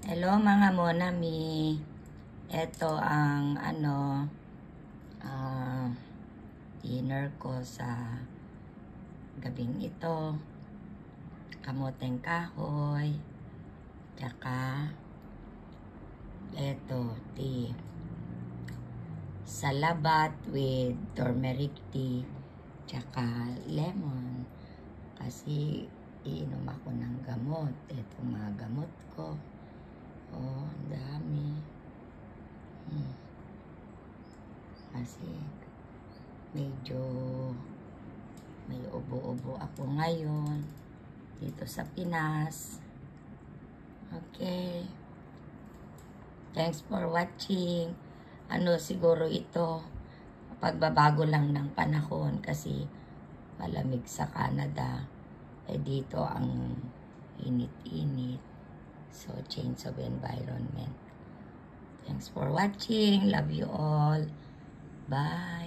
Hello mga monami. Ito ang dinner ko sa gabing ito. Kamoteng kahoy. Tsaka ito, tea. Salabat with turmeric tea. Tsaka lemon. Kasi iinom ako ng gamot. Ito mga gamot ko. Oh, ang dami. Kasi medyo may ubo-ubo ako ngayon dito sa Pinas. Okay. Thanks for watching. Siguro ito pagbabago lang ng panahon kasi malamig sa Canada. Dito ang init-init. So, change of environment. Thanks for watching. Love you all. Bye.